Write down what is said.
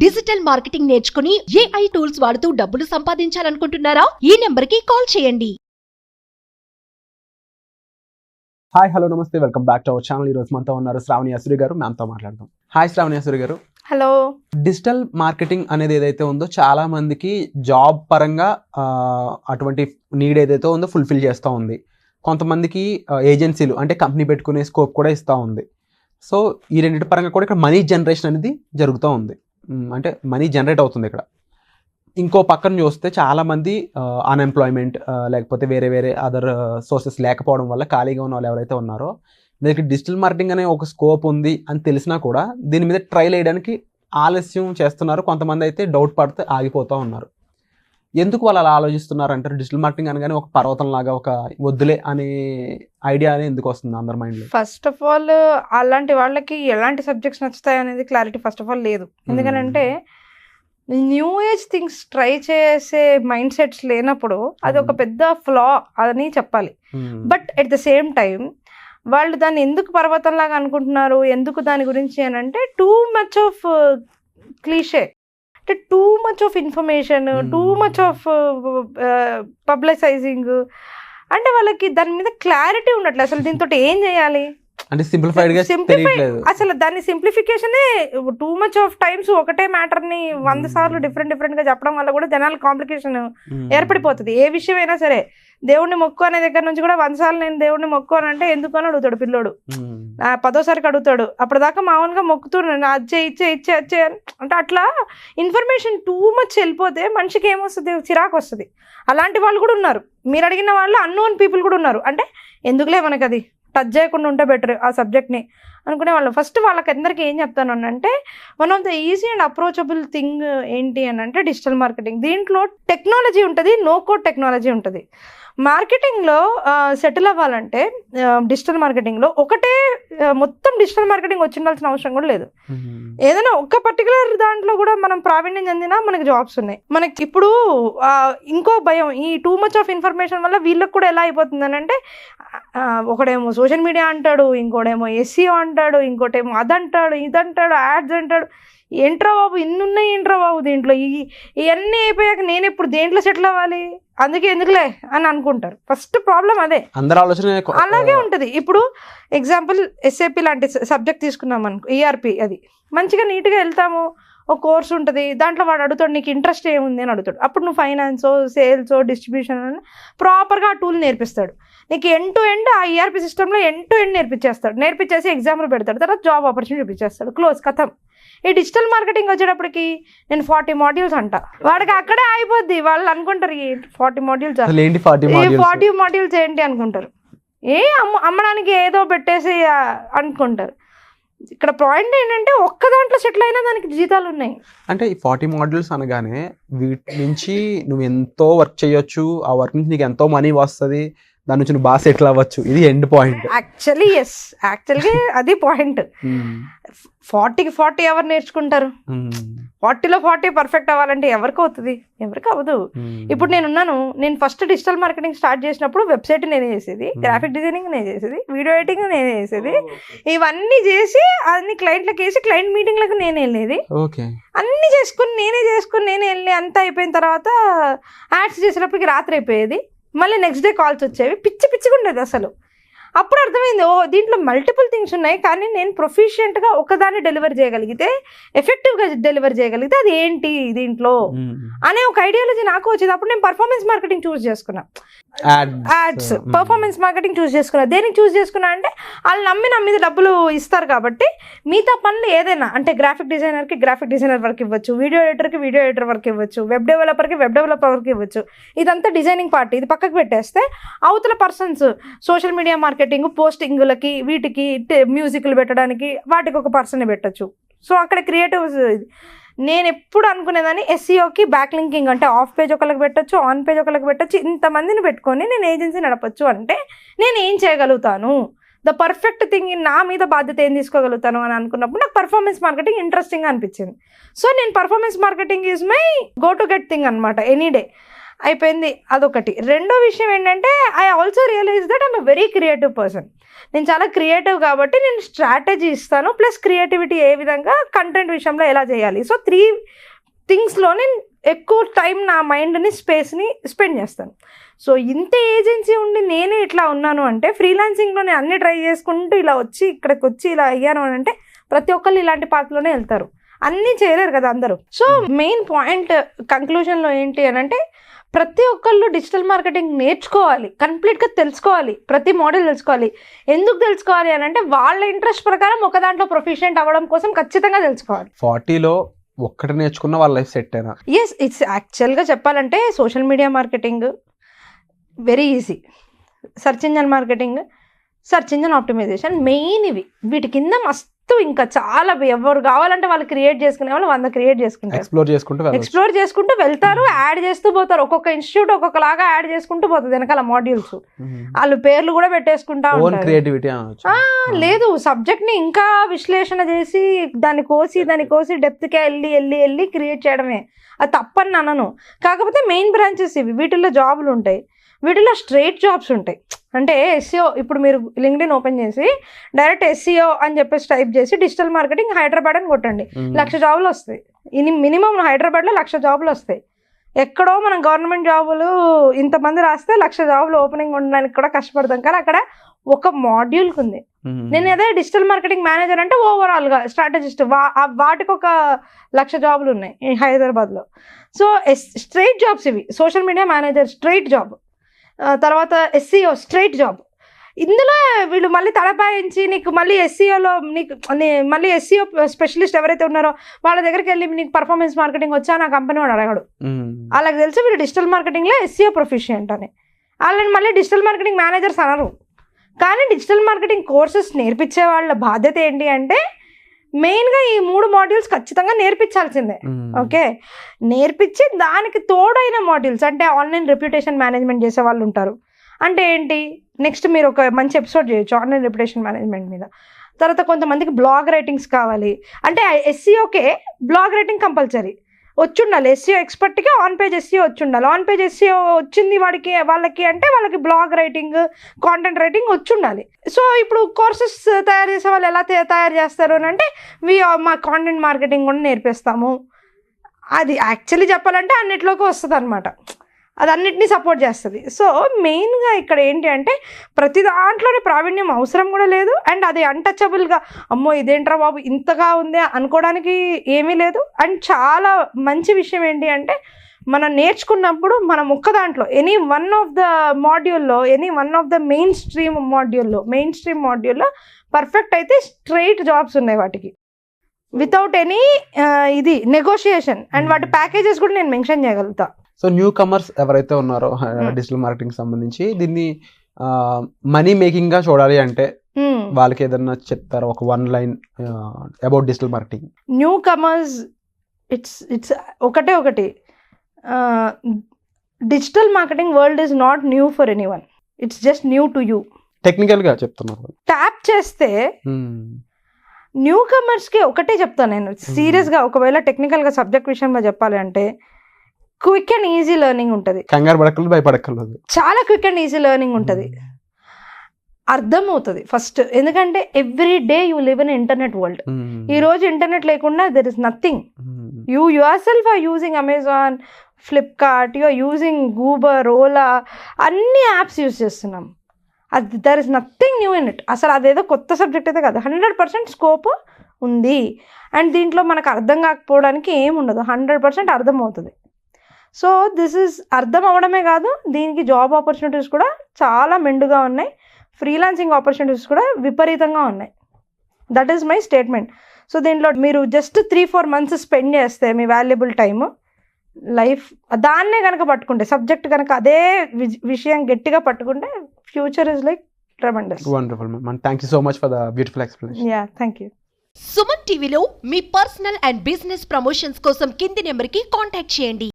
Digital marketing నేర్చుకుని AI tools వాడుతూ డబ్బులు సంపాదించాలనుకుంటున్నారా? ఈ నెంబర్కి కాల్ చేయండి. హాయ్ హలో నమస్తే, welcome back to our channel. ఈరోజు మనతో ఉన్నారు శ్రావణి అసురి గారు. మ్యామ్తో మాట్లాడదాం. హాయ్ శ్రావణి అసురి గారు. హలో. డిజిటల్ మార్కెటింగ్ అనేది ఏదైతే ఉందో చాలా మందికి జాబ్ పరంగా అటువంటి నీడ్ ఏదైతే ఉందో ఫుల్ఫిల్ చేస్తూ ఉంది. కొంతమందికి ఏజెన్సీలు అంటే కంపెనీ పెట్టుకునే స్కోప్ కూడా ఇస్తూ ఉంది. సో ఈ రెండింటి పరంగా కూడా ఇక్కడ మనీ జనరేషన్ అనేది జరుగుతూ ఉంది, అంటే మనీ జనరేట్ అవుతుంది ఇక్కడ. ఇంకో పక్కన చూస్తే చాలామంది అన్ఎంప్లాయ్మెంట్ లేకపోతే వేరే వేరే అదర్ సోర్సెస్ లేకపోవడం వల్ల ఖాళీగా ఉన్న వాళ్ళు ఎవరైతే ఉన్నారో వీళ్ళకి డిజిటల్ మార్కెటింగ్ అనే ఒక స్కోప్ ఉంది అని తెలిసినా కూడా దీని మీద ట్రైల్ వేయడానికి ఆలస్యం చేస్తున్నారు. కొంతమంది అయితే డౌట్ పడితే ఆగిపోతూ ఉన్నారు. ఎందుకు వాళ్ళు అలా ఆలోచిస్తున్నారు అంటారు? డిజిటల్ మార్కెటింగ్ అనగానే ఒక పర్వతం లాగా ఒక వద్దులే అనే ఐడియా అనేది ఎందుకు వస్తుంది అందరి మైండ్లో? ఫస్ట్ ఆఫ్ ఆల్ అలాంటి వాళ్ళకి ఎలాంటి సబ్జెక్ట్స్ నచ్చుతాయి అనేది క్లారిటీ ఫస్ట్ ఆఫ్ ఆల్ లేదు. ఎందుకంటే న్యూ ఏజ్ థింగ్స్ ట్రై చేసే మైండ్ సెట్స్ లేనప్పుడు అది ఒక పెద్ద ఫ్లా అని చెప్పాలి. But at the same time వాళ్ళు దాన్ని ఎందుకు పర్వతంలాగా అనుకుంటున్నారు, ఎందుకు దాని గురించి అని అంటే టూ మచ్ ఆఫ్ క్లీషే, అంటే too much of information, too much of publicising, అంటే వాళ్ళకి దాని మీద క్లారిటీ ఉండట్లేదు. అసలు దీంతో ఏం చేయాలి అంటే అసలు దాని సింప్లిఫికేషనే టూ మచ్ ఆఫ్ టైమ్స్ ఒకటే మ్యాటర్ని 100 సార్లు డిఫరెంట్గా చెప్పడం వల్ల కూడా జనాల కాంప్లికేషన్ ఏర్పడిపోతుంది. ఏ విషయం అయినా సరే దేవుడిని మొక్కు అనే దగ్గర నుంచి కూడా 100 సార్లు నేను దేవుడిని మొక్కు అని అంటే ఎందుకు అని అడుగుతాడు పిల్లోడు, 10వ అడుగుతాడు. అప్పటిదాకా మామూలుగా మొక్కుతున్నాను అచ్చే ఇచ్చే అంటే అట్లా ఇన్ఫర్మేషన్ టూ మచ్ వెళ్ళిపోతే మనిషికి ఏమొస్తుంది, చిరాకు వస్తుంది. అలాంటి వాళ్ళు కూడా ఉన్నారు. మీరు అడిగిన వాళ్ళు అన్నోన్ పీపుల్ కూడా ఉన్నారు. అంటే ఎందుకులే మనకు అది టచ్ చేయకుండా ఉంటే బెటర్ ఆ సబ్జెక్ట్ని అనుకునే వాళ్ళు. ఫస్ట్ వాళ్ళకి అందరికీ ఏం చెప్తాను అంటే one of the easy and approachable thing ఏంటి అని అంటే డిజిటల్ మార్కెటింగ్. దీంట్లో టెక్నాలజీ ఉంటుంది, నో కోడ్ టెక్నాలజీ ఉంటుంది. మార్కెటింగ్లో సెటిల్ అవ్వాలంటే డిజిటల్ మార్కెటింగ్లో ఒకటే మొత్తం డిజిటల్ మార్కెటింగ్ వచ్చి ఉండాల్సిన అవసరం కూడా లేదు. ఏదైనా ఒక్క పర్టికులర్ దాంట్లో కూడా మనం ప్రావీణ్యం చెందినా మనకి జాబ్స్ ఉన్నాయి. మనకి ఇప్పుడు ఇంకో భయం, ఈ టూ మచ్ ఆఫ్ ఇన్ఫర్మేషన్ వల్ల వీళ్ళకి కూడా ఎలా అయిపోతుంది అని అంటే ఒకడేమో సోషల్ మీడియా అంటాడు, ఇంకోటేమో SEO అంటాడు, ఇంకోటేమో అదంటాడు, ఇదంటాడు, యాడ్స్ అంటాడు. ఏంట్రా బాబు ఇన్ని ఉన్నాయి, ఏంట్రా బాబు దీంట్లో ఇవన్నీ అయిపోయాక నేను ఇప్పుడు దేంట్లో సెటిల్ అవ్వాలి, అందుకే ఎందుకులే అని అనుకుంటారు. ఫస్ట్ ప్రాబ్లం అదే, అలాగే ఉంటుంది. ఇప్పుడు ఎగ్జాంపుల్ SAP లాంటి సబ్జెక్ట్ తీసుకున్నాం అనుకో, ERP, అది మంచిగా నీట్గా వెళ్తాము, ఒక కోర్స్ ఉంటుంది, దాంట్లో వాడు అడుగుతాడు నీకు ఇంట్రెస్ట్ ఏముంది అని అడుగుతాడు. అప్పుడు నువ్వు ఫైనాన్సో సేల్సో డిస్ట్రిబ్యూషన్ అని ప్రాపర్గా ఆ టూల్ నేర్పిస్తాడు. నీకు ఎండ్ టు ఎండ్ ఆ ERP సిస్టంలో ఎండ్ టు ఎండ్ నేర్పించేసి ఎగ్జామ్లో పెడతాడు, తర్వాత జాబ్ ఆపర్చునిటీ చూపించేస్తాడు, క్లోజ్, కథం. ఈ డిజిటల్ మార్కెటింగ్ వచ్చేటప్పటికి నేను 40 మాడ్యూల్స్ అంట, వాడికి అక్కడే అయిపోద్ది. వాళ్ళు అనుకుంటారు 40 మాడ్యూల్స్, 40 మాడ్యూల్స్ ఏంటి అనుకుంటారు. అమ్మడానికి ఏదో పెట్టేసి అనుకుంటారు. ఇక్కడ పాయింట్ ఏంటంటే ఒక్క దాంట్లో సెటిల్ అయినా దానికి జీతాలు ఉన్నాయి. అంటే ఈ 40 మాడ్యూల్స్ అనగానే వీటి నుంచి నువ్వు ఎంతో వర్క్ చేయొచ్చు, ఆ వర్క్ నుంచి నీకు ఎంతో మనీ వస్తుంది, దాని నుంచి నువ్వు బాగా సెటిల్ అవ్వచ్చు. ఇది ఎండ్ పాయింట్. యాక్చువల్గా అది పాయింట్. 40కి 40 ఎవరు నేర్చుకుంటారు? 40లో 40 పర్ఫెక్ట్ అవ్వాలంటే ఎవరికి అవుతుంది? ఎవరికి అవ్వదు. ఇప్పుడు నేను ఫస్ట్ డిజిటల్ మార్కెటింగ్ స్టార్ట్ చేసినప్పుడు వెబ్సైట్ నేనే చేసేది, గ్రాఫిక్ డిజైనింగ్ నేనే చేసేది, వీడియో ఎడిటింగ్ నేనే చేసేది. ఇవన్నీ చేసి అన్ని క్లయింట్లకు వేసి క్లయింట్ మీటింగ్లకు నేనే వెళ్ళేది. అన్ని చేసుకుని నేనే వెళ్ళి అంతా అయిపోయిన తర్వాత యాడ్స్ చేసేటప్పటికి రాత్రి అయిపోయేది. మళ్ళీ నెక్స్ట్ డే కాల్స్ వచ్చేవి. పిచ్చిగా ఉండేది అసలు. అప్పుడు అర్థమైంది, దీంట్లో మల్టిపుల్ థింగ్స్ ఉన్నాయి, కానీ నేను ప్రొఫిషియెంట్గా ఒకదాన్ని డెలివర్ చేయగలిగితే, ఎఫెక్టివ్గా డెలివర్ చేయగలిగితే అది ఏంటి దీంట్లో అనే ఒక ఐడియాలజీ నాకు వచ్చింది. అప్పుడు నేను పర్ఫార్మెన్స్ మార్కెటింగ్ చూస్ చేసుకున్నా, యాడ్స్ పర్ఫార్మెన్స్ మార్కెటింగ్ చూస్ చేసుకున్నా. దేనికి చూస్ చేసుకున్నా అంటే వాళ్ళు నమ్మి నా మీద డబ్బులు ఇస్తారు కాబట్టి మిగతా పనులు ఏదైనా, అంటే గ్రాఫిక్ డిజైనర్కి గ్రాఫిక్ డిజైనర్ వర్క్ ఇవ్వచ్చు, వీడియో ఎడిటర్కి వీడియో ఎడిటర్ వర్క్ ఇవ్వచ్చు, వెబ్ డెవలపర్కి వెబ్ డెవలపర్ వర్క్ ఇవ్వచ్చు. ఇదంతా డిజైనింగ్ పార్ట్. ఇది పక్కకు పెట్టేస్తే అవతల పర్సన్స్ సోషల్ మీడియా మార్కెటింగ్, పోస్టింగ్లకి, వీటికి మ్యూజిక్లు పెట్టడానికి వాటికి ఒక పర్సన్ పెట్టచ్చు. సో అక్కడ క్రియేటివ్. నేను ఎప్పుడు అనుకునేదాన్ని SEOకి బ్యాక్ లింకింగ్, అంటే ఆఫ్ పేజ్ ఒకరికి పెట్టచ్చు, ఆన్ పేజ్ ఒకరికి పెట్టచ్చు, ఇంతమందిని పెట్టుకొని నేను ఏజెన్సీ నడపచ్చు. అంటే నేను ఏం చేయగలుగుతాను, ద పర్ఫెక్ట్ థింగ్, నా మీద బాధ్యత ఏం తీసుకోగలుగుతాను అని అనుకున్నప్పుడు నాకు పర్ఫార్మెన్స్ మార్కెటింగ్ ఇంట్రెస్టింగ్ అనిపించింది. సో నేను performance marketing is my go to get thing అనమాట ఎనీ డే. అయిపోయింది. అదొకటి. రెండో విషయం ఏంటంటే I also realise that I'm a very creative person. నేను చాలా క్రియేటివ్ కాబట్టి నేను స్ట్రాటజీ ఇస్తాను, ప్లస్ క్రియేటివిటీ ఏ విధంగా కంటెంట్ విషయంలో ఎలా చేయాలి. సో 3 థింగ్స్లో నేను ఎక్కువ టైం నా మైండ్ని స్పేస్ని స్పెండ్ చేస్తాను. సో ఇంత ఏజెన్సీ ఉండి నేనే ఇట్లా ఉన్నాను అంటే, ఫ్రీలాన్సింగ్లో నేను అన్ని ట్రై చేసుకుంటూ ఇలా వచ్చి ఇక్కడికి వచ్చి ఇలా అయ్యాను అని అంటే ప్రతి ఒక్కళ్ళు ఇలాంటి పాత్రలోనే వెళ్తారు, అన్నీ చేయలేరు కదా అందరూ. సో మెయిన్ పాయింట్ కంక్లూజన్లో ఏంటి అని అంటే, ప్రతి ఒక్కళ్ళు డిజిటల్ మార్కెటింగ్ నేర్చుకోవాలి, కంప్లీట్గా తెలుసుకోవాలి, ప్రతి మోడల్ తెలుసుకోవాలి. ఎందుకు తెలుసుకోవాలి అని అంటే వాళ్ళ ఇంట్రెస్ట్ ప్రకారం ఒక దాంట్లో ప్రొఫిషియెంట్ అవ్వడం కోసం ఖచ్చితంగా తెలుసుకోవాలి. 40లో ఒక్కటి నేర్చుకున్న వాళ్ళ లైఫ్ సెట్ అయినా. ఎస్, ఇట్స్ యాక్చువల్గా చెప్పాలంటే social media marketing very easy, search engine marketing, search engine optimisation main. వీటి కింద మస్తు ఇంకా చాలా ఎవరు కావాలంటే వాళ్ళు క్రియేట్ చేసుకునే వాళ్ళు 100 క్రియేట్ చేసుకుంటారు, ఎక్స్ప్లోర్ చేసుకుంటూ వెళ్తారు, యాడ్ చేస్తూ పోతారు. ఒక్కొక్క ఇన్స్టిట్యూట్ ఒక్కొక్కలాగా యాడ్ చేసుకుంటూ పోతుంది వెనకాల మాడ్యూల్స్. వాళ్ళు పేర్లు కూడా పెట్టేసుకుంటా ఉంటారు. లేదు, సబ్జెక్ట్ ని ఇంకా విశ్లేషణ చేసి దాన్ని కోసి డెప్త్కే వెళ్ళి క్రియేట్ చేయడమే. అది తప్పని అనను. కాకపోతే మెయిన్ బ్రాంచెస్ ఇవి. వీటిల్లో జాబులు ఉంటాయి, వీటిలో స్ట్రైట్ జాబ్స్ ఉంటాయి. అంటే ఎస్సీఓ, ఇప్పుడు మీరు లింక్డ్ఇన్ ఓపెన్ చేసి డైరెక్ట్ ఎస్సీఓ అని చెప్పేసి టైప్ చేసి డిజిటల్ మార్కెటింగ్ హైదరాబాద్ అని కొట్టండి, 1,00,000 జాబులు వస్తాయి. మినిమం హైదరాబాద్లో 1,00,000 జాబులు వస్తాయి. ఎక్కడో మనం గవర్నమెంట్ జాబులు ఇంతమంది రాస్తే 1,00,000 జాబులు ఓపెనింగ్ ఉండడానికి కూడా కష్టపడతాం, కానీ అక్కడ ఒక మాడ్యూల్కి ఉంది. నేను అదే డిజిటల్ మార్కెటింగ్ మేనేజర్ అంటే ఓవరాల్గా స్ట్రాటజిస్ట్, వాటికి ఒక 1,00,000 జాబులు ఉన్నాయి హైదరాబాద్లో. సో స్ట్రైట్ జాబ్స్ ఇవి. Social media manager straight job, తర్వాత ఎస్సీఓ స్ట్రైట్ జాబ్. ఇందులో వీళ్ళు మళ్ళీ తలపాయించి నీకు మళ్ళీ ఎస్సీఓలో మళ్ళీ ఎస్సీఓ స్పెషలిస్ట్ ఎవరైతే ఉన్నారో వాళ్ళ దగ్గరికి వెళ్ళి నీకు పర్ఫార్మెన్స్ మార్కెటింగ్ వచ్చా నా కంపెనీ వాడు అడగడు. వాళ్ళకి తెలిసి వీళ్ళు డిజిటల్ మార్కెటింగ్లో ఎస్సీఓ ప్రొఫిషియెంట్ అని. వాళ్ళని మళ్ళీ డిజిటల్ మార్కెటింగ్ మేనేజర్స్ అనరు. కానీ డిజిటల్ మార్కెటింగ్ కోర్సెస్ నేర్పించే వాళ్ళ బాధ్యత ఏంటి అంటే మెయిన్గా ఈ 3 మాడ్యూల్స్ ఖచ్చితంగా నేర్పించాల్సిందే. ఓకే, నేర్పించి దానికి తోడైన మాడ్యూల్స్ అంటే ఆన్లైన్ రెప్యుటేషన్ మేనేజ్మెంట్ చేసే వాళ్ళు ఉంటారు. అంటే ఏంటి, నెక్స్ట్ మీరు ఒక మంచి ఎపిసోడ్ చేయొచ్చు ఆన్లైన్ రెప్యుటేషన్ మేనేజ్మెంట్ మీద. తర్వాత కొంతమందికి బ్లాగ్ రైటింగ్స్ కావాలి అంటే ఎస్సీఓకే బ్లాగ్ రైటింగ్ కంపల్సరీ వచ్చి ఉండాలి. ఎస్సీఓ ఎక్స్పర్ట్కి ఆన్ పేజ్ ఎస్సీఓ వచ్చి ఉండాలి. ఆన్ పేజ్ ఎస్సీఓ వచ్చింది వాళ్ళకి అంటే వాళ్ళకి బ్లాగ్ రైటింగ్, కాంటెంట్ రైటింగ్ వచ్చి ఉండాలి. సో ఇప్పుడు కోర్సెస్ తయారు చేసే వాళ్ళు ఎలా తయారు చేస్తారు అని అంటే మా కాంటెంట్ మార్కెటింగ్ కూడా నేర్పిస్తాము. అది యాక్చువల్లీ చెప్పాలంటే అన్నిట్లోకి వస్తుంది అనమాట, అది అన్నిటినీ సపోర్ట్ చేస్తుంది. సో మెయిన్గా ఇక్కడ ఏంటి అంటే ప్రతి దాంట్లోనే ప్రావీణ్యం అవసరం కూడా లేదు, అండ్ అది అన్టచబుల్గా అమ్మో ఇదేంట్రా బాబు ఇంతగా ఉందే అనుకోవడానికి ఏమీ లేదు. అండ్ చాలా మంచి విషయం ఏంటి అంటే మనం నేర్చుకున్నప్పుడు మనం ఒక్క దాంట్లో ఎనీ వన్ ఆఫ్ ద మాడ్యూల్లో, any one of the main stream మాడ్యూల్లో పర్ఫెక్ట్ అయితే స్ట్రైట్ జాబ్స్ ఉన్నాయి వాటికి, వితౌట్ ఎనీ ఇది నెగోషియేషన్. అండ్ వాటి ప్యాకేజెస్ కూడా నేను మెన్షన్ చేయగలుగుతా. సో న్యూ కమర్స్ ఎవరైతే ఉన్నారో డిజిటల్ మార్కెటింగ్ సంబంధించి దీన్ని మనీ మేకింగ్ గా చూడాలి అంటే వాళ్ళకి ఏదన్నా చెప్తారా ఒక 1 line about digital marketing? Newcomers it's ఒకటి digital marketing world is not new for anyone, it's just new to you. Technical గా చెప్తున్నారు. ట్యాప్ చేస్తే న్యూ కమర్స్కి ఒకటే చెప్తాను నేను సీరియస్గా, ఒకవేళ టెక్నికల్గా సబ్జెక్ట్ విషయంలో చెప్పాలి అంటే క్విక్ అండ్ ఈజీ లెర్నింగ్ ఉంటుంది. కంగారు పడకలేదు, భయపడకలేదు, చాలా క్విక్ అండ్ ఈజీ లెర్నింగ్ ఉంటుంది. అర్థమవుతుంది ఫస్ట్, ఎందుకంటే every day you live in internet world. ఈ రోజు ఇంటర్నెట్ లేకుండా there is nothing. You yourself are using Amazon, Flipkart, you are using Uber, Ola, అన్ని యాప్స్ యూజ్ చేస్తున్నాం. అది there is nothing new in it. అసలు అదేదో కొత్త సబ్జెక్ట్ అయితే కాదు, 100% స్కోప్ ఉంది. అండ్ దీంట్లో మనకు అర్థం కాకపోవడానికి ఏముండదు, 100% అర్థమవుతుంది. సో దిస్ ఇస్ అర్థం అవ్వడమే కాదు, దీనికి జాబ్ ఆపర్చునిటీస్ కూడా చాలా మెండుగా ఉన్నాయి, ఫ్రీలాన్సింగ్ ఆపర్చునిటీస్ కూడా విపరీతంగా ఉన్నాయి. That is my statement. So దీంట్లో మీరు జస్ట్ 3-4 months స్పెండ్ చేస్తే మీ వాల్యుబుల్ టైము లైఫ్ దాన్నే కనుక పట్టుకుంటే, సబ్జెక్ట్ కనుక అదే విషయం గట్టిగా పట్టుకుంటే future is like tremendous. Wonderful ma'am, thank you so much for the beautiful explanation. Yeah, thank you. Suman టీవీలో మీ పర్సనల్ అండ్ బిజినెస్ ప్రమోషన్స్ కోసం కింది నెంబర్కి కాంటాక్ట్ చేయండి.